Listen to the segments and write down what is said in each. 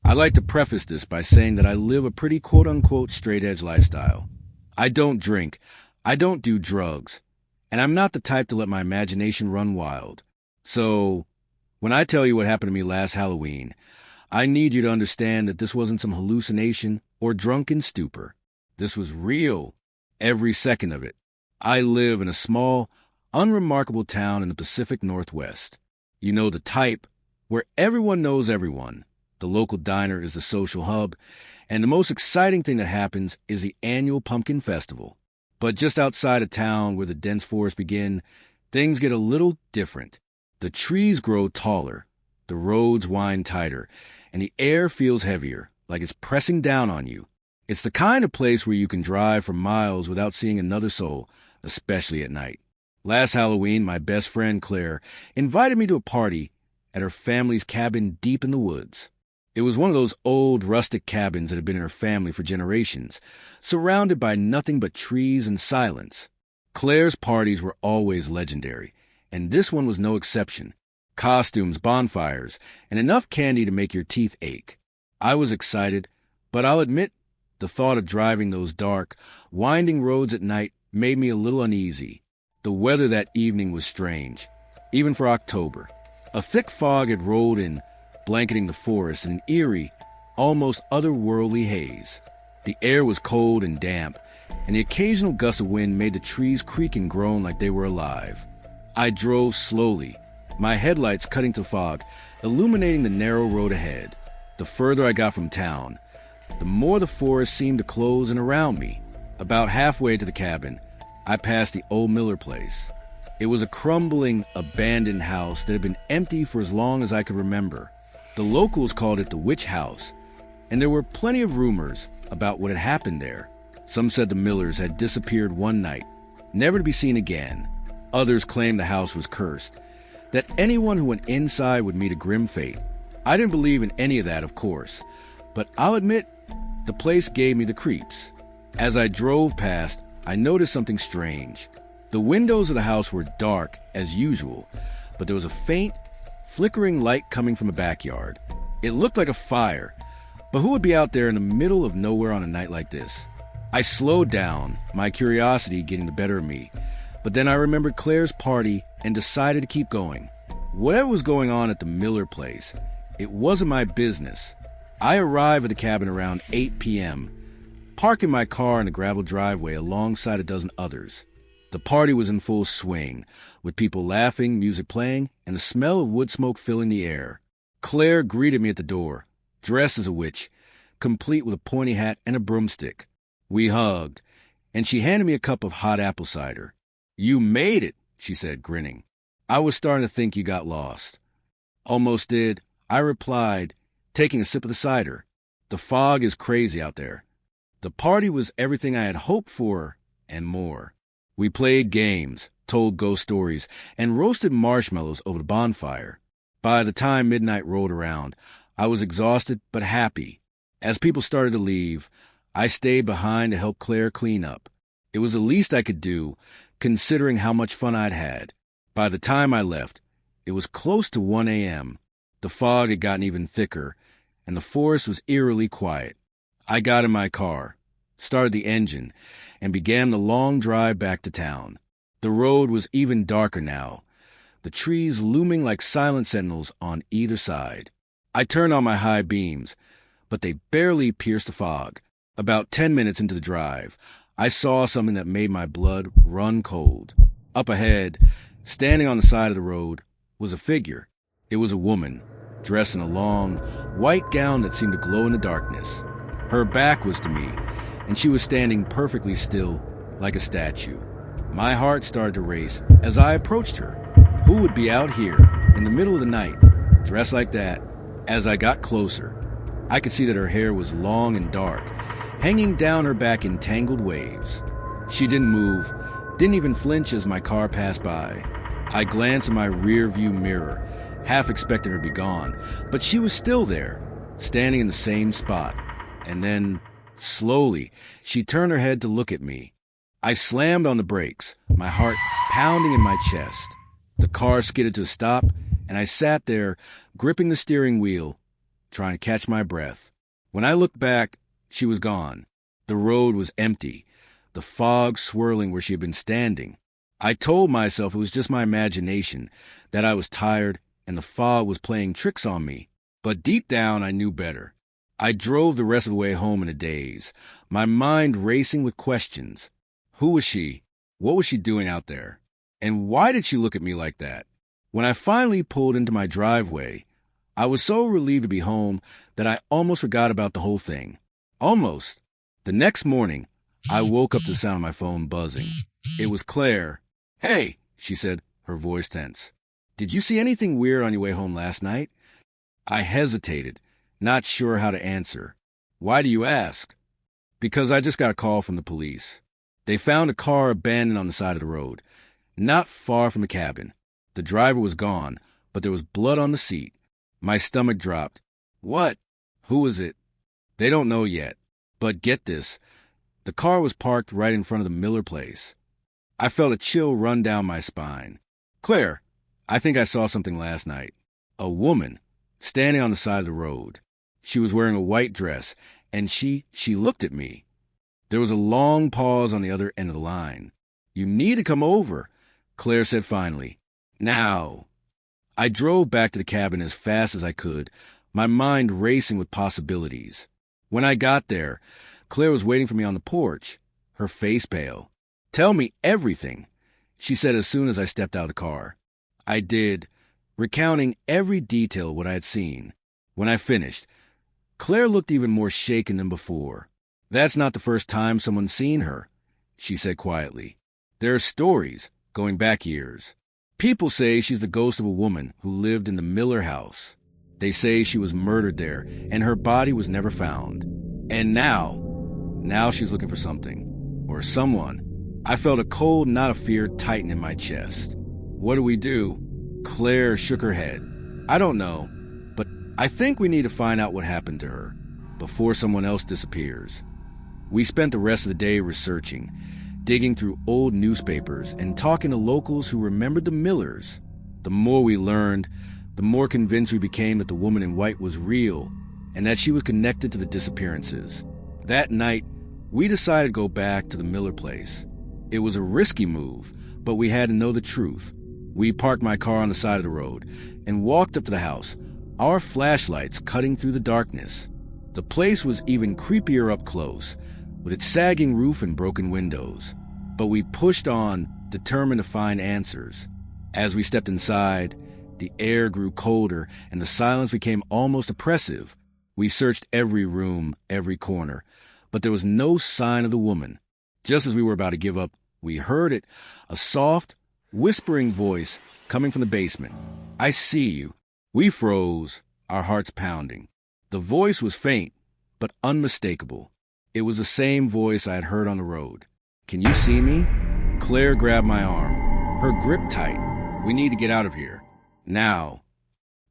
I like to preface this by saying that I live a pretty quote-unquote straight-edge lifestyle. I don't drink, I don't do drugs, and I'm not the type to let my imagination run wild. So, when I tell you what happened to me last Halloween, I need you to understand that this wasn't some hallucination or drunken stupor. This was real, every second of it. I live in a small, unremarkable town in the Pacific Northwest. You know the type, where everyone knows everyone. The local diner is the social hub, and the most exciting thing that happens is the annual Pumpkin Festival. But just outside of town, where the dense forests begin, things get a little different. The trees grow taller, the roads wind tighter, and the air feels heavier, like it's pressing down on you. It's the kind of place where you can drive for miles without seeing another soul, especially at night. Last Halloween, my best friend Claire invited me to a party at her family's cabin deep in the woods. It was one of those old rustic cabins that had been in her family for generations, surrounded by nothing but trees and silence. Claire's parties were always legendary, and this one was no exception. Costumes, bonfires, and enough candy to make your teeth ache. I was excited, but I'll admit, the thought of driving those dark, winding roads at night made me a little uneasy. The weather that evening was strange, even for October. A thick fog had rolled in, blanketing the forest in an eerie, almost otherworldly haze. The air was cold and damp, and the occasional gust of wind made the trees creak and groan like they were alive. I drove slowly, my headlights cutting through fog, illuminating the narrow road ahead. The further I got from town, the more the forest seemed to close in around me. About halfway to the cabin, I passed the old Miller place. It was a crumbling, abandoned house that had been empty for as long as I could remember. The locals called it the Witch House, and there were plenty of rumors about what had happened there. Some said the Millers had disappeared one night, never to be seen again. Others claimed the house was cursed, that anyone who went inside would meet a grim fate. I didn't believe in any of that, of course, but I'll admit, the place gave me the creeps. As I drove past, I noticed something strange. The windows of the house were dark, as usual, but there was a faint, flickering light coming from the backyard. It looked like a fire, but who would be out there in the middle of nowhere on a night like this? I slowed down, my curiosity getting the better of me, but then I remembered Claire's party and decided to keep going. Whatever was going on at the Miller place, it wasn't my business. I arrived at the cabin around 8 p.m., parking my car in the gravel driveway alongside a dozen others. The party was in full swing, with people laughing, music playing, and the smell of wood smoke filling the air. Claire greeted me at the door, dressed as a witch, complete with a pointy hat and a broomstick. We hugged, and she handed me a cup of hot apple cider. "You made it," she said, grinning. "I was starting to think you got lost." "Almost did," I replied, taking a sip of the cider. "The fog is crazy out there." The party was everything I had hoped for and more. We played games, told ghost stories, and roasted marshmallows over the bonfire. By the time midnight rolled around, I was exhausted but happy. As people started to leave, I stayed behind to help Claire clean up. It was the least I could do, considering how much fun I'd had. By the time I left, it was close to 1 a.m. The fog had gotten even thicker, and the forest was eerily quiet. I got in my car, started the engine, and began the long drive back to town. The road was even darker now, the trees looming like silent sentinels on either side. I turned on my high beams, but they barely pierced the fog. About 10 minutes into the drive, I saw something that made my blood run cold. Up ahead, standing on the side of the road, was a figure. It was a woman, dressed in a long, white gown that seemed to glow in the darkness. Her back was to me, and she was standing perfectly still, like a statue. My heart started to race as I approached her. Who would be out here, in the middle of the night, dressed like that? As I got closer, I could see that her hair was long and dark, hanging down her back in tangled waves. She didn't move, didn't even flinch as my car passed by. I glanced in my rear-view mirror, half expecting her to be gone, but she was still there, standing in the same spot. And then, slowly, she turned her head to look at me. I slammed on the brakes, my heart pounding in my chest. The car skidded to a stop, and I sat there, gripping the steering wheel, trying to catch my breath. When I looked back, she was gone. The road was empty, the fog swirling where she had been standing. I told myself it was just my imagination, that I was tired and the fog was playing tricks on me. But deep down, I knew better. I drove the rest of the way home in a daze, my mind racing with questions. Who was she? What was she doing out there? And why did she look at me like that? When I finally pulled into my driveway, I was so relieved to be home that I almost forgot about the whole thing. Almost. The next morning, I woke up to the sound of my phone buzzing. It was Claire. "Hey," she said, her voice tense. "Did you see anything weird on your way home last night?" I hesitated, not sure how to answer. "Why do you ask?" "Because I just got a call from the police. They found a car abandoned on the side of the road, not far from the cabin. The driver was gone, but there was blood on the seat." My stomach dropped. "What? Who was it?" "They don't know yet. But get this, the car was parked right in front of the Miller place." I felt a chill run down my spine. "Claire, I think I saw something last night. A woman, standing on the side of the road. She was wearing a white dress, and she looked at me." There was a long pause on the other end of the line. "You need to come over," Claire said finally. "Now." I drove back to the cabin as fast as I could, my mind racing with possibilities. When I got there, Claire was waiting for me on the porch, her face pale. "Tell me everything," she said as soon as I stepped out of the car. I did, recounting every detail of what I had seen. When I finished, Claire looked even more shaken than before. "That's not the first time someone's seen her," she said quietly. "There are stories, going back years. People say she's the ghost of a woman who lived in the Miller house. They say she was murdered there, and her body was never found. And now she's looking for something. Or someone." I felt a cold knot of fear tighten in my chest. "What do we do?" Claire shook her head. "I don't know, but I think we need to find out what happened to her before someone else disappears." We spent the rest of the day researching, digging through old newspapers and talking to locals who remembered the Millers. The more we learned, the more convinced we became that the woman in white was real and that she was connected to the disappearances. That night, we decided to go back to the Miller place. It was a risky move, but we had to know the truth. We parked my car on the side of the road and walked up to the house, our flashlights cutting through the darkness. The place was even creepier up close, with its sagging roof and broken windows. But we pushed on, determined to find answers. As we stepped inside, the air grew colder and the silence became almost oppressive. We searched every room, every corner, but there was no sign of the woman. Just as we were about to give up, we heard it, a soft, whispering voice coming from the basement. "I see you." We froze, our hearts pounding. The voice was faint, but unmistakable. It was the same voice I had heard on the road. "Can you see me?" Claire grabbed my arm, her grip tight. "We need to get out of here. Now."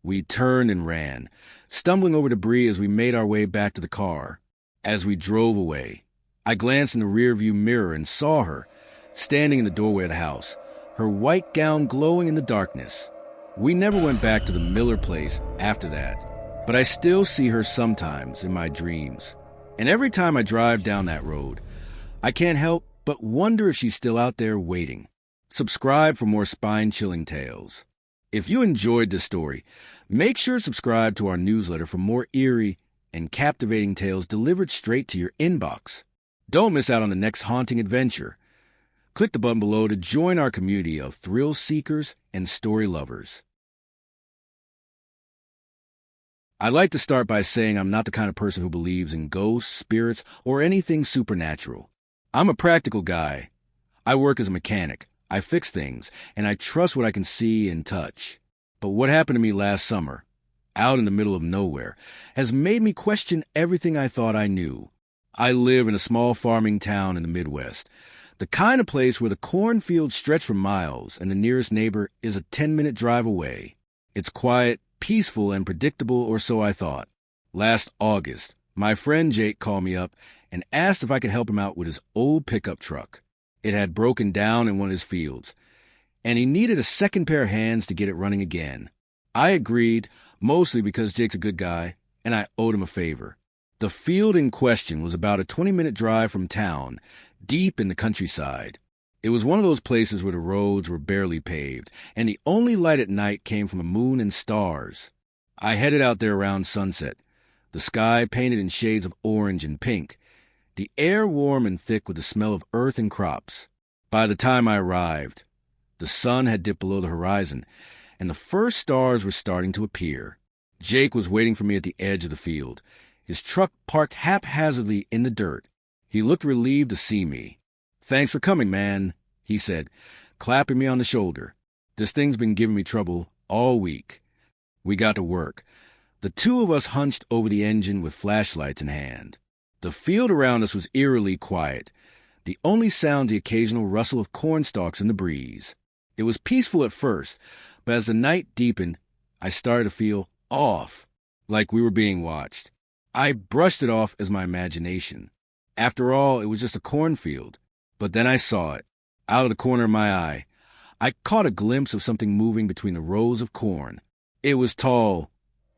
We turned and ran, stumbling over debris as we made our way back to the car. As we drove away, I glanced in the rearview mirror and saw her, standing in the doorway of the house, her white gown glowing in the darkness. We never went back to the Miller place after that, but I still see her sometimes in my dreams. And every time I drive down that road, I can't help but wonder if she's still out there waiting. Subscribe for more spine-chilling tales. If you enjoyed this story, make sure to subscribe to our newsletter for more eerie and captivating tales delivered straight to your inbox. Don't miss out on the next haunting adventure. Click the button below to join our community of thrill seekers and story lovers. I'd like to start by saying I'm not the kind of person who believes in ghosts, spirits, or anything supernatural. I'm a practical guy. I work as a mechanic, I fix things, and I trust what I can see and touch. But what happened to me last summer, out in the middle of nowhere, has made me question everything I thought I knew. I live in a small farming town in the Midwest, the kind of place where the cornfields stretch for miles and the nearest neighbor is a 10-minute drive away. It's quiet, peaceful, and predictable, or so I thought. Last August, my friend Jake called me up and asked if I could help him out with his old pickup truck. It had broken down in one of his fields, and he needed a second pair of hands to get it running again. I agreed, mostly because Jake's a good guy, and I owed him a favor. The field in question was about a 20-minute drive from town, deep in the countryside. It was one of those places where the roads were barely paved, and the only light at night came from the moon and stars. I headed out there around sunset, the sky painted in shades of orange and pink, the air warm and thick with the smell of earth and crops. By the time I arrived, the sun had dipped below the horizon, and the first stars were starting to appear. Jake was waiting for me at the edge of the field, his truck parked haphazardly in the dirt. He looked relieved to see me. "Thanks for coming, man," he said, clapping me on the shoulder. "This thing's been giving me trouble all week." We got to work. The two of us hunched over the engine with flashlights in hand. The field around us was eerily quiet, the only sound the occasional rustle of corn stalks in the breeze. It was peaceful at first, but as the night deepened, I started to feel off, like we were being watched. I brushed it off as my imagination. After all, it was just a cornfield. But then I saw it, out of the corner of my eye. I caught a glimpse of something moving between the rows of corn. It was tall,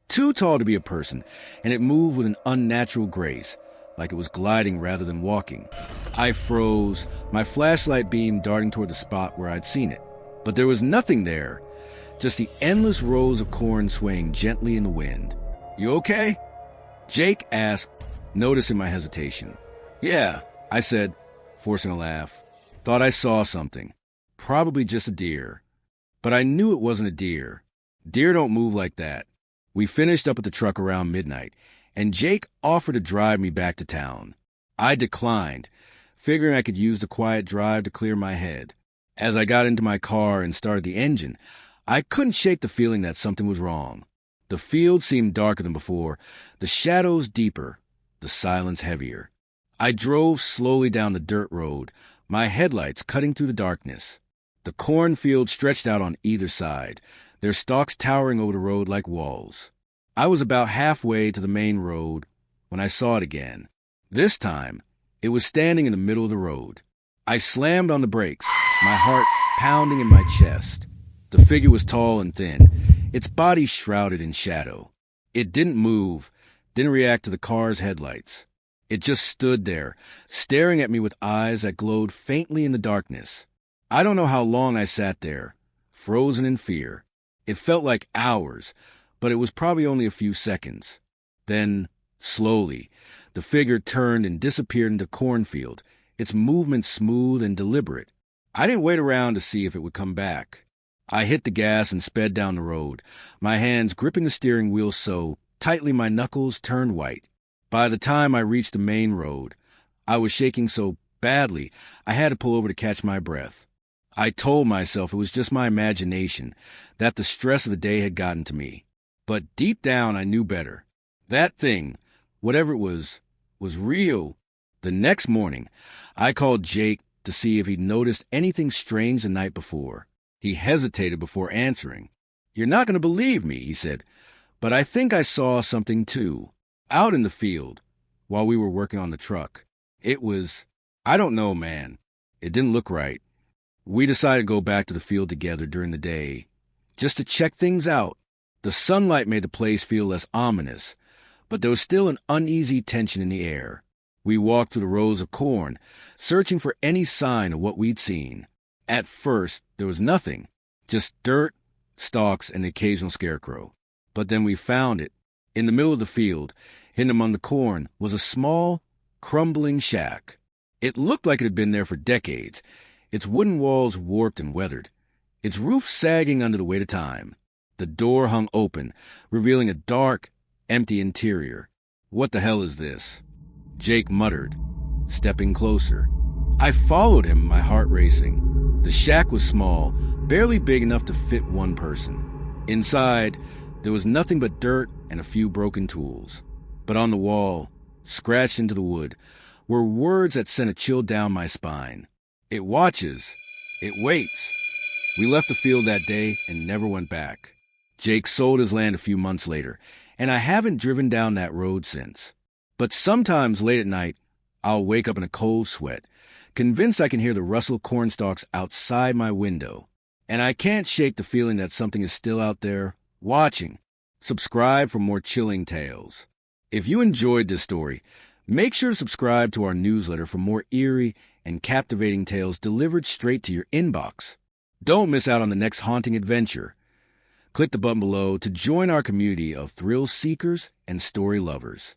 too tall to be a person, and it moved with an unnatural grace, like it was gliding rather than walking. I froze, my flashlight beam darting toward the spot where I'd seen it. But there was nothing there, just the endless rows of corn swaying gently in the wind. "You okay?" Jake asked, noticing my hesitation. "Yeah," I said, forcing a laugh. "Thought I saw something. Probably just a deer." But I knew it wasn't a deer. Deer don't move like that. We finished up at the truck around midnight, and Jake offered to drive me back to town. I declined, figuring I could use the quiet drive to clear my head. As I got into my car and started the engine, I couldn't shake the feeling that something was wrong. The field seemed darker than before, the shadows deeper, the silence heavier. I drove slowly down the dirt road, my headlights cutting through the darkness. The cornfield stretched out on either side, their stalks towering over the road like walls. I was about halfway to the main road when I saw it again. This time, it was standing in the middle of the road. I slammed on the brakes, my heart pounding in my chest. The figure was tall and thin, its body shrouded in shadow. It didn't move, didn't react to the car's headlights. It just stood there, staring at me with eyes that glowed faintly in the darkness. I don't know how long I sat there, frozen in fear. It felt like hours, but it was probably only a few seconds. Then, slowly, the figure turned and disappeared into Cornfield, its movement smooth and deliberate. I didn't wait around to see if it would come back. I hit the gas and sped down the road, my hands gripping the steering wheel so tightly my knuckles turned white. By the time I reached the main road, I was shaking so badly I had to pull over to catch my breath. I told myself it was just my imagination, that the stress of the day had gotten to me. But deep down I knew better. That thing, whatever it was real. The next morning, I called Jake to see if he'd noticed anything strange the night before. He hesitated before answering. "You're not going to believe me," he said, "but I think I saw something too, out in the field, while we were working on the truck. I don't know, man. It didn't look right. We decided to go back to the field together during the day, just to check things out. The sunlight made the place feel less ominous, but there was still an uneasy tension in the air. We walked through the rows of corn, searching for any sign of what we'd seen. At first, there was nothing, just dirt, stalks, and the occasional scarecrow. But then we found it. In the middle of the field, hidden among the corn, was a small, crumbling shack. It looked like it had been there for decades, its wooden walls warped and weathered, its roof sagging under the weight of time. The door hung open, revealing a dark, empty interior. "What the hell is this?" Jake muttered, stepping closer. I followed him, my heart racing. The shack was small, barely big enough to fit one person. Inside, there was nothing but dirt and a few broken tools. But on the wall, scratched into the wood, were words that sent a chill down my spine. "It watches. It waits." We left the field that day and never went back. Jake sold his land a few months later, and I haven't driven down that road since. But sometimes late at night, I'll wake up in a cold sweat, convinced I can hear the rustle of cornstalks outside my window. And I can't shake the feeling that something is still out there, watching. Subscribe for more chilling tales. If you enjoyed this story, make sure to subscribe to our newsletter for more eerie and captivating tales delivered straight to your inbox. Don't miss out on the next haunting adventure. Click the button below to join our community of thrill seekers and story lovers.